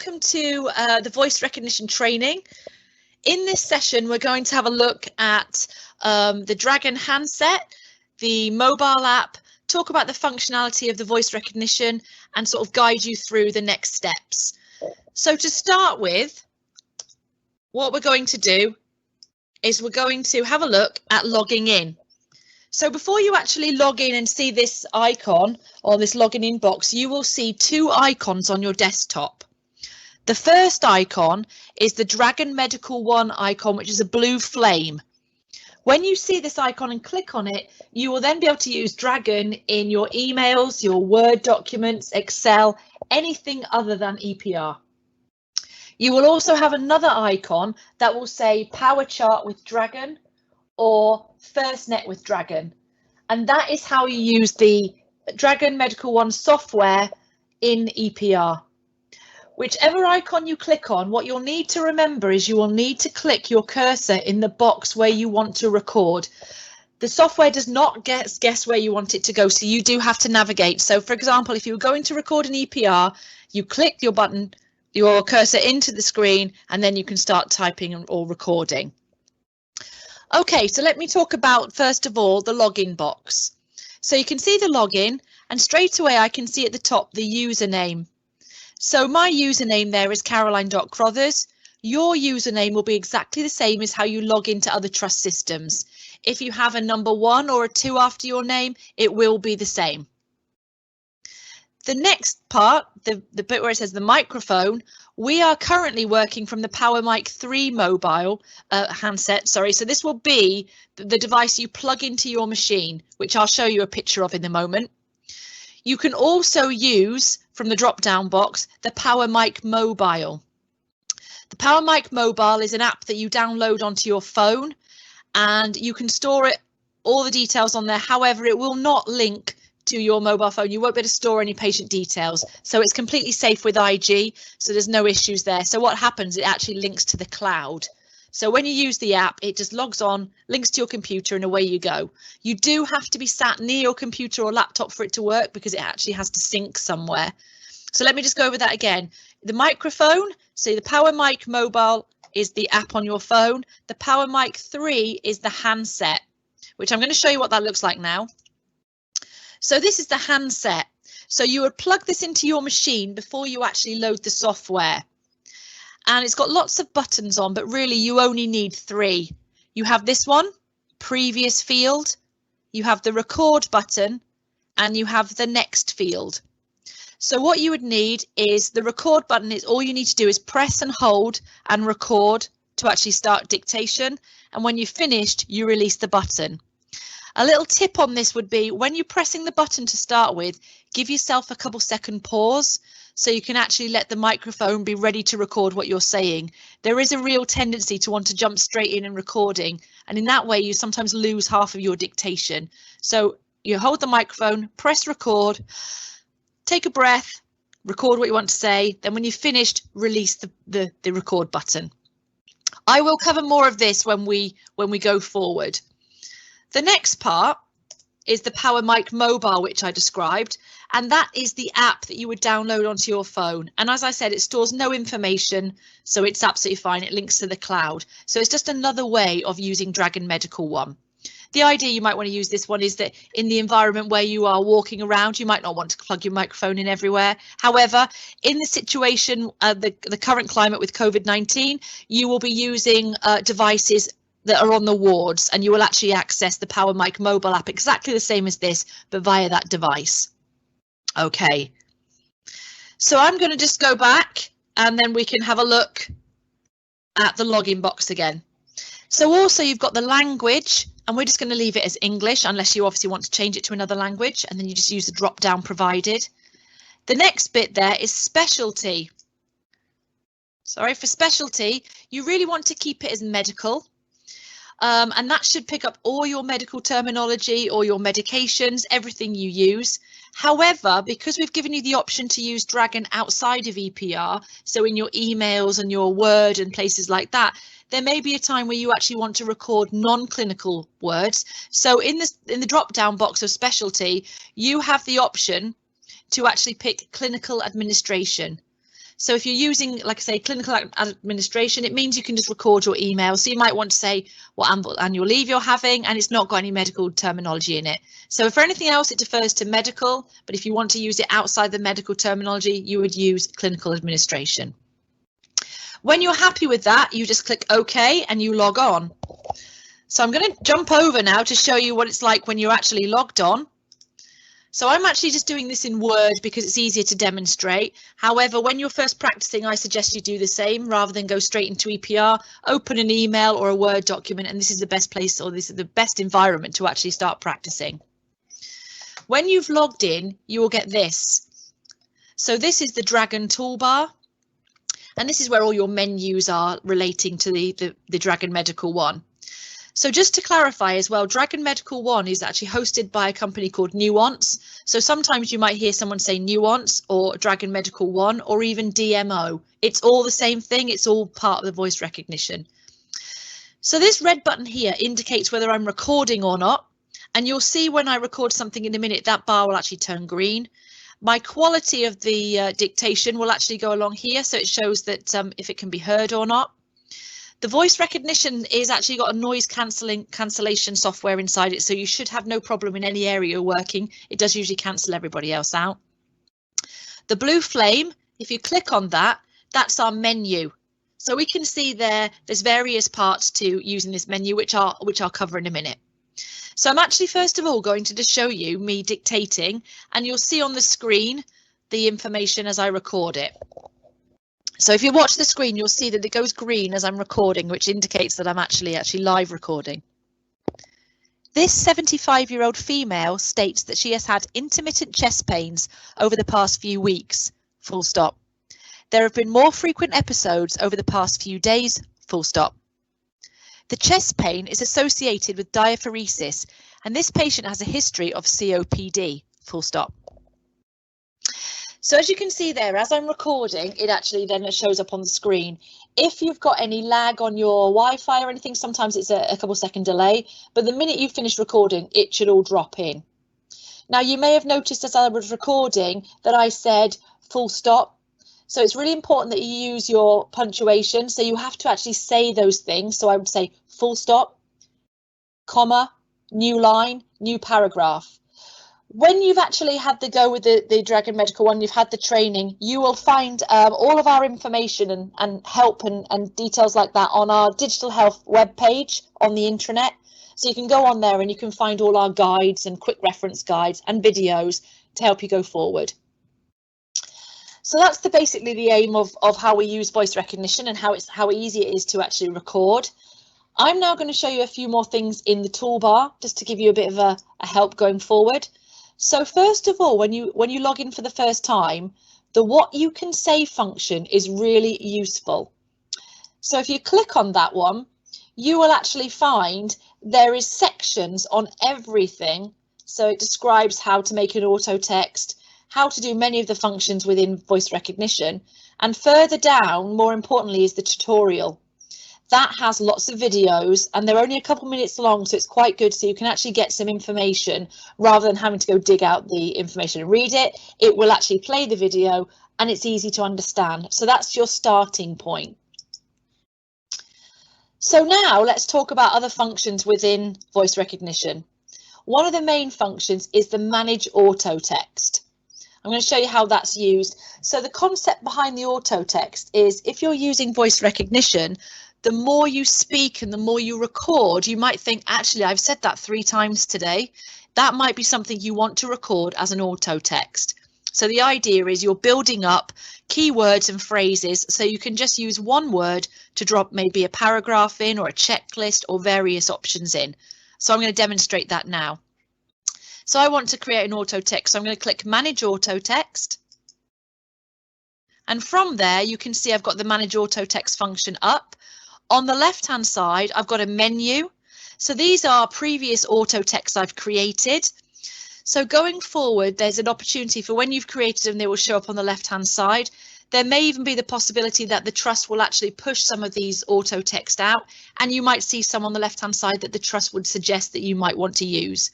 welcome to the voice recognition training. In this session, we're going to have a look at the Dragon handset, the mobile app, talk about the functionality of the voice recognition and sort of guide you through the next steps. So to start with, what we're going to do is we're going to have a look at logging in. So before you actually log in and see this icon or this login in box, you will see two icons on your desktop. The first icon is the Dragon Medical One icon, which is a blue flame. When you see this icon and click on it, you will then be able to use Dragon in your emails, your Word documents, Excel, anything other than EPR. You will also have another icon that will say Power Chart with Dragon or FirstNet with Dragon, and that is how you use the Dragon Medical One software in EPR. Whichever icon you click on, what you'll need to remember is you will need to click your cursor in the box where you want to record. The software does not guess where you want it to go, so you do have to navigate. So for example, if you're going to record an EPR, you click your button, your cursor into the screen, and then you can start typing or recording. Okay, so let me talk about, first of all, the login box. So you can see the login, and straight away I can see at the top the username. So my username there is Caroline.Crothers. Your username will be exactly the same as how you log into other trust systems. If you have a number 1 or a 2 after your name, it will be the same. The next part, the bit where it says the microphone, we are currently working from the PowerMic 3 mobile handset, sorry, so this will be the device you plug into your machine, which I'll show you a picture of in a moment. You can also use, from the drop-down box, the PowerMic Mobile. The PowerMic Mobile is an app that you download onto your phone, and you can store it, all the details on there. However, it will not link to your mobile phone. You won't be able to store any patient details, so it's completely safe with IG, so there's no issues there. So what happens, it actually links to the cloud. So when you use the app, it just logs on, links to your computer, and away you go. You do have to be sat near your computer or laptop for it to work, because it actually has to sync somewhere. So let me just go over that again. The microphone, so the PowerMic Mobile is the app on your phone. The PowerMic 3 is the handset, which I'm going to show you what that looks like now. So this is the handset. So you would plug this into your machine before you actually load the software. And it's got lots of buttons on, but really you only need 3. You have this one, previous field, you have the record button, and you have the next field. So what you would need is the record button. Is all you need to do is press and hold and record to actually start dictation. And when you've finished, you release the button. A little tip on this would be when you're pressing the button to start with, give yourself a couple second pause so you can actually let the microphone be ready to record what you're saying. There is a real tendency to want to jump straight in and recording, and in that way you sometimes lose half of your dictation. So you hold the microphone, press record, take a breath, record what you want to say, then when you've finished, release the record button. I will cover more of this when we go forward. The next part is the PowerMic Mobile, which I described, and that is the app that you would download onto your phone. And as I said, it stores no information, so it's absolutely fine. It links to the cloud. So it's just another way of using Dragon Medical One. The idea you might want to use this one is that in the environment where you are walking around, you might not want to plug your microphone in everywhere. However, in the situation, the current climate with COVID-19, you will be using devices that are on the wards, and you will actually access the PowerMic Mobile app exactly the same as this, but via that device. Okay, so I'm going to just go back and then we can have a look at the login box again. So also you've got the language, and we're just going to leave it as English unless you obviously want to change it to another language, and then you just use the drop down provided. The next bit there is specialty. Sorry, for specialty, you really want to keep it as medical. And that should pick up all your medical terminology or your medications, everything you use. However, because we've given you the option to use Dragon outside of EPR, so in your emails and your Word and places like that, there may be a time where you actually want to record non-clinical words. So in the drop-down box of specialty, you have the option to actually pick clinical administration. So if you're using, like I say, clinical administration, it means you can just record your email. So you might want to say what annual leave you're having, and it's not got any medical terminology in it. So for anything else, it defers to medical, but if you want to use it outside the medical terminology, you would use clinical administration. When you're happy with that, you just click OK and you log on. So I'm going to jump over now to show you what it's like when you're actually logged on. So I'm actually just doing this in Word because it's easier to demonstrate. However, when you're first practicing, I suggest you do the same rather than go straight into EPR. Open an email or a Word document, and this is the best place, or this is the best environment to actually start practicing. When you've logged in, you will get this. So this is the Dragon toolbar, and this is where all your menus are relating to the Dragon Medical One. So just to clarify as well, Dragon Medical One is actually hosted by a company called Nuance. So sometimes you might hear someone say Nuance or Dragon Medical One or even DMO. It's all the same thing. It's all part of the voice recognition. So this red button here indicates whether I'm recording or not. And you'll see when I record something in a minute, that bar will actually turn green. My quality of the dictation will actually go along here. So it shows that if it can be heard or not. The voice recognition is actually got a noise cancellation software inside it, so you should have no problem in any area you're working. It does usually cancel everybody else out. The blue flame, if you click on that, that's our menu. So we can see there's various parts to using this menu, which I'll cover in a minute. So I'm actually first of all going to just show you me dictating, and you'll see on the screen the information as I record it. So if you watch the screen, you'll see that it goes green as I'm recording, which indicates that I'm actually live recording. This 75-year-old female states that she has had intermittent chest pains over the past few weeks, full stop. There have been more frequent episodes over the past few days, full stop. The chest pain is associated with diaphoresis, and this patient has a history of COPD, full stop. So as you can see there, as I'm recording, it actually then shows up on the screen. If you've got any lag on your Wi-Fi or anything, sometimes it's a couple second delay, but the minute you finish recording, it should all drop in. Now, you may have noticed as I was recording that I said full stop. So it's really important that you use your punctuation. So you have to actually say those things. So I would say full stop, comma, new line, new paragraph. When you've actually had the go with the Dragon Medical One, you've had the training, you will find all of our information and help and details like that on our digital health webpage on the intranet. So you can go on there and you can find all our guides and quick reference guides and videos to help you go forward. So that's basically the aim of how we use voice recognition and how easy it is to actually record. I'm now going to show you a few more things in the toolbar just to give you a bit of a help going forward. So first of all, when you log in for the first time, the what you can say function is really useful. So if you click on that one, you will actually find there is sections on everything. So it describes how to make an auto text, how to do many of the functions within voice recognition. And further down, more importantly, is the tutorial. That has lots of videos and they're only a couple minutes long, so it's quite good. So you can actually get some information rather than having to go dig out the information and read it. It will actually play the video and it's easy to understand. So that's your starting point. So now let's talk about other functions within voice recognition. One of the main functions is the manage auto text. I'm going to show you how that's used. So the concept behind the auto text is if you're using voice recognition, the more you speak and the more you record, you might think, actually, I've said that 3 times today. That might be something you want to record as an auto text. So the idea is you're building up keywords and phrases so you can just use one word to drop maybe a paragraph in or a checklist or various options in. So I'm going to demonstrate that now. So I want to create an auto text. So I'm going to click Manage Auto Text. And from there, you can see I've got the Manage Auto Text function up. On the left hand side, I've got a menu. So these are previous auto texts I've created. So going forward, there's an opportunity for when you've created them, they will show up on the left hand side. There may even be the possibility that the trust will actually push some of these auto text out, and you might see some on the left hand side that the trust would suggest that you might want to use.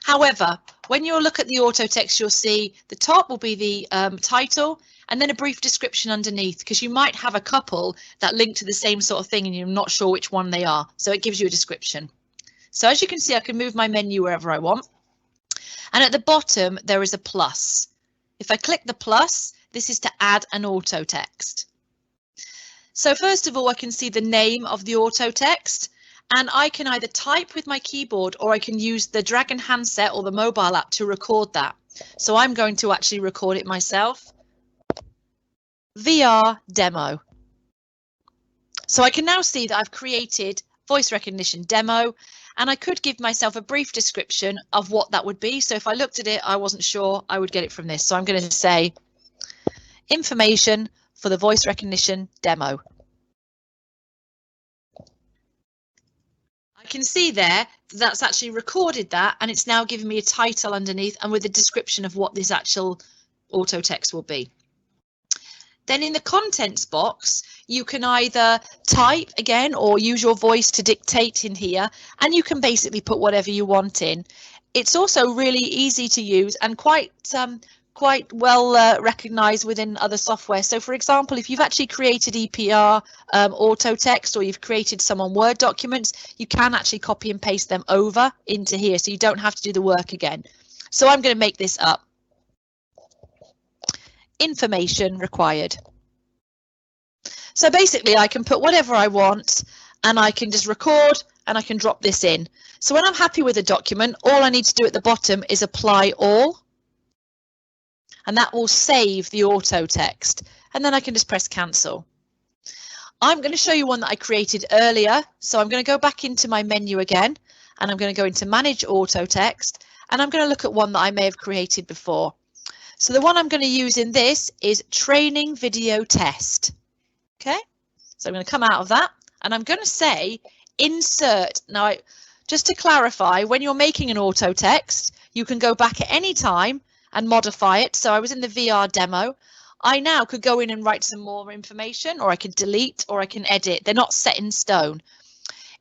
However, when you look at the auto text, you'll see the top will be the title, and then a brief description underneath, because you might have a couple that link to the same sort of thing and you're not sure which one they are. So it gives you a description. So as you can see, I can move my menu wherever I want. And at the bottom, there is a plus. If I click the plus, this is to add an auto text. So first of all, I can see the name of the auto text, and I can either type with my keyboard or I can use the Dragon handset or the mobile app to record that. So I'm going to actually record it myself. VR demo. So I can now see that I've created voice recognition demo, and I could give myself a brief description of what that would be. So if I looked at it, I wasn't sure, I would get it from this. So I'm going to say information for the voice recognition demo. I can see there that's actually recorded that, and it's now giving me a title underneath and with a description of what this actual auto text will be. Then in the contents box, you can either type again or use your voice to dictate in here, and you can basically put whatever you want in. It's also really easy to use and quite well recognized within other software. So for example, if you've actually created EPR auto text, or you've created some on Word documents, you can actually copy and paste them over into here, so you don't have to do the work again. So I'm going to make this up. Information required. So basically I can put whatever I want, and I can just record and I can drop this in. So when I'm happy with a document, all I need to do at the bottom is apply all, and that will save the auto text, and then I can just press cancel. I'm going to show you one that I created earlier, so I'm going to go back into my menu again, and I'm going to go into manage auto text, and I'm going to look at one that I may have created before. So the one I'm going to use in this is training video test. Okay, so I'm going to come out of that, and I'm going to say insert. Now, just to clarify, when you're making an auto text, you can go back at any time and modify it. So I was in the VR demo. I now could go in and write some more information, or I could delete, or I can edit. They're not set in stone.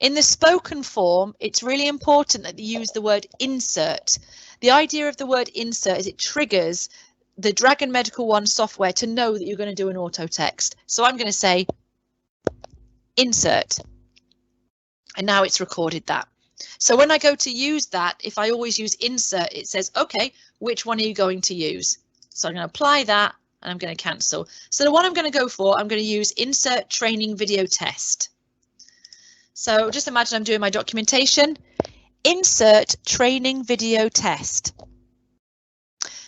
In the spoken form, it's really important that you use the word insert. The idea of the word insert is it triggers the Dragon Medical One software to know that you're going to do an auto text. So I'm going to say insert, and now it's recorded that. So when I go to use that, if I always use insert, it says, okay, which one are you going to use? So I'm going to apply that, and I'm going to cancel. So the one I'm going to go for, I'm going to use insert training video test. So just imagine I'm doing my documentation, insert training video test.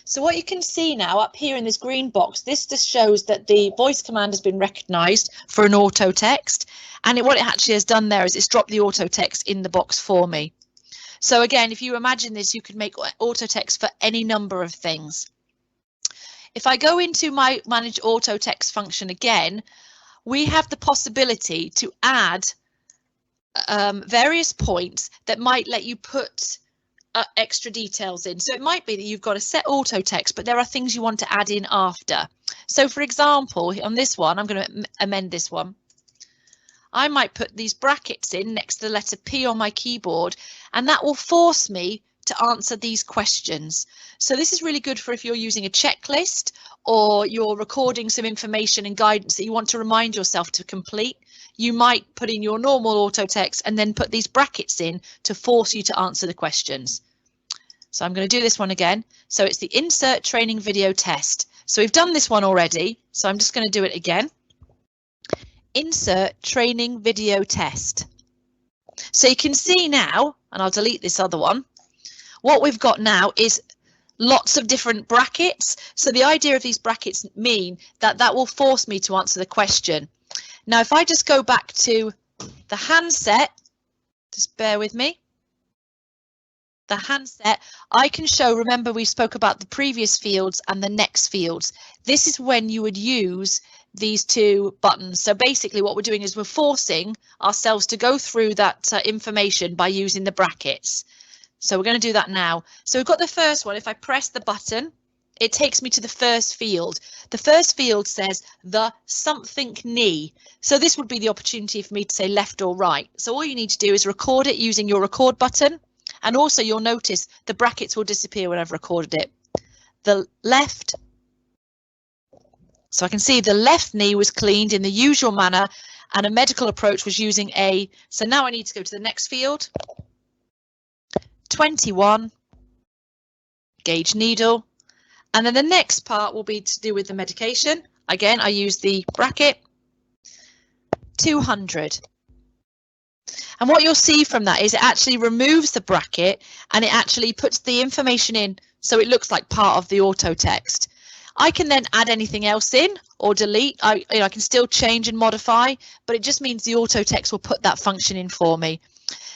So what you can see now up here in this green box, this just shows that the voice command has been recognized for an auto text. And what it actually has done there is it's dropped the auto text in the box for me. So again, if you imagine this, you could make auto text for any number of things. If I go into my manage auto text function again, we have the possibility to add various points that might let you put extra details in. So it might be that you've got a set auto text, but there are things you want to add in after. So for example, on this one, I'm going to amend this one. I might put these brackets in next to the letter P on my keyboard, and that will force me to answer these questions. So this is really good for if you're using a checklist or you're recording some information and guidance that you want to remind yourself to complete. You might put in your normal auto text and then put these brackets in to force you to answer the questions. So I'm going to do this one again. So it's the insert training video test. So we've done this one already, so I'm just going to do it again. Insert training video test. So you can see now, and I'll delete this other one, what we've got now is lots of different brackets. So the idea of these brackets mean that that will force me to answer the question. Now, if I just go back to the handset, just bear with me. The handset, I can show, remember we spoke about the previous fields and the next fields. This is when you would use these two buttons. So basically what we're doing is we're forcing ourselves to go through that information by using the brackets. So we're going to do that now. So we've got the first one. If I press the button, it takes me to the first field. The first field says the something knee. So this would be the opportunity for me to say left or right. So all you need to do is record it using your record button. And also you'll notice the brackets will disappear when I've recorded it. The left So I can see the left knee was cleaned in the usual manner and a medical approach was using a, so now I need to go to the next field, 21, gauge needle, and then the next part will be to do with the medication. Again, I use the bracket, 200. And what you'll see from that is it actually removes the bracket and it actually puts the information in so it looks like part of the auto text. I can then add anything else in or delete. I can still change and modify, but it just means the auto text will put that function in for me.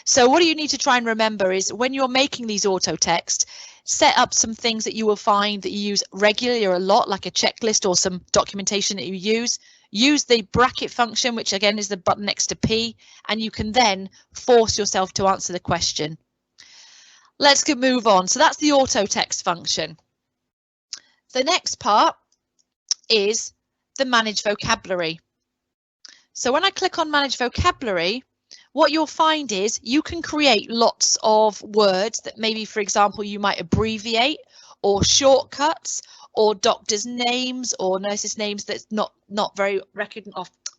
So what you need to try and remember is when you're making these auto text, set up some things that you will find that you use regularly or a lot, like a checklist or some documentation that you use. Use the bracket function, which again is the button next to P, and you can then force yourself to answer the question. Let's move on. So that's the auto text function. The next part is the manage vocabulary. So when I click on manage vocabulary, what you'll find is you can create lots of words that maybe, for example, you might abbreviate or shortcuts or doctors' names or nurses' names that's not very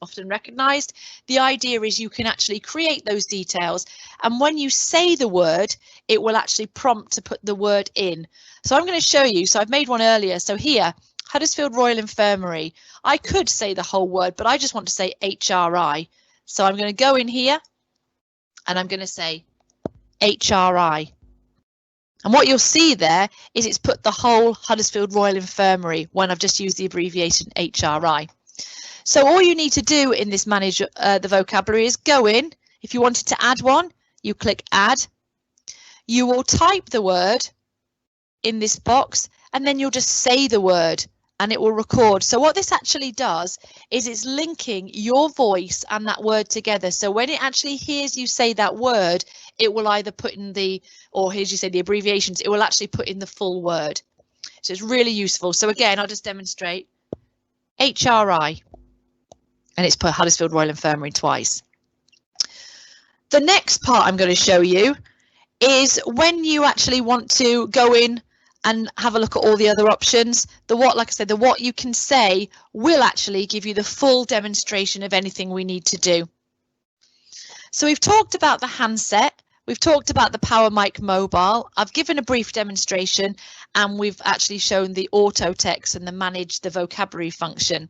often recognized. The idea is you can actually create those details, and when you say the word, it will actually prompt to put the word in. So I'm going to show you. So I've made one earlier. So here, Huddersfield Royal Infirmary. I could say the whole word, but I just want to say HRI. So I'm going to go in here and I'm going to say HRI. And what you'll see there is it's put the whole Huddersfield Royal Infirmary when I've just used the abbreviation HRI. So all you need to do in this manage the vocabulary is go in. If you wanted to add one, you click add. You will type the word in this box and then you'll just say the word and it will record. So what this actually does is it's linking your voice and that word together. So when it actually hears you say that word, it will either put in the, or hears you say the abbreviations, it will actually put in the full word. So it's really useful. So again, I'll just demonstrate HRI and it's put Huddersfield Royal Infirmary twice. The next part I'm going to show you is when you actually want to go in and have a look at all the other options. The what, like I said, the what you can say will actually give you the full demonstration of anything we need to do. So we've talked about the handset, we've talked about the PowerMic Mobile, I've given a brief demonstration, and we've actually shown the auto text and the manage the vocabulary function.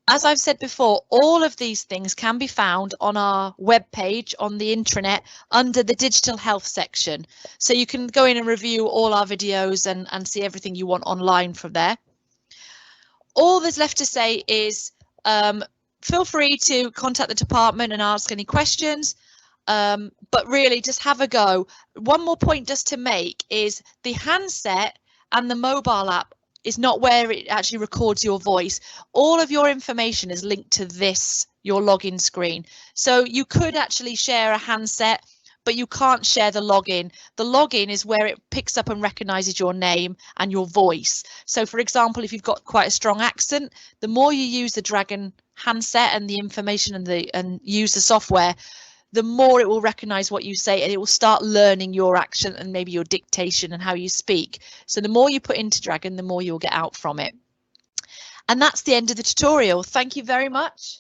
As I've said before, all of these things can be found on our webpage on the intranet under the digital health section. So you can go in and review all our videos and see everything you want online from there. All there's left to say is feel free to contact the department and ask any questions, but really just have a go. One more point just to make is the handset and the mobile app is not where it actually records your voice. All of your information is linked to this, your login screen. So you could actually share a handset, but you can't share the login. The login is where it picks up and recognizes your name and your voice. So for example, if you've got quite a strong accent, the more you use the Dragon handset and the information and use the software, the more it will recognize what you say and it will start learning your accent and maybe your dictation and how you speak. So the more you put into Dragon, the more you'll get out from it. And that's the end of the tutorial. Thank you very much.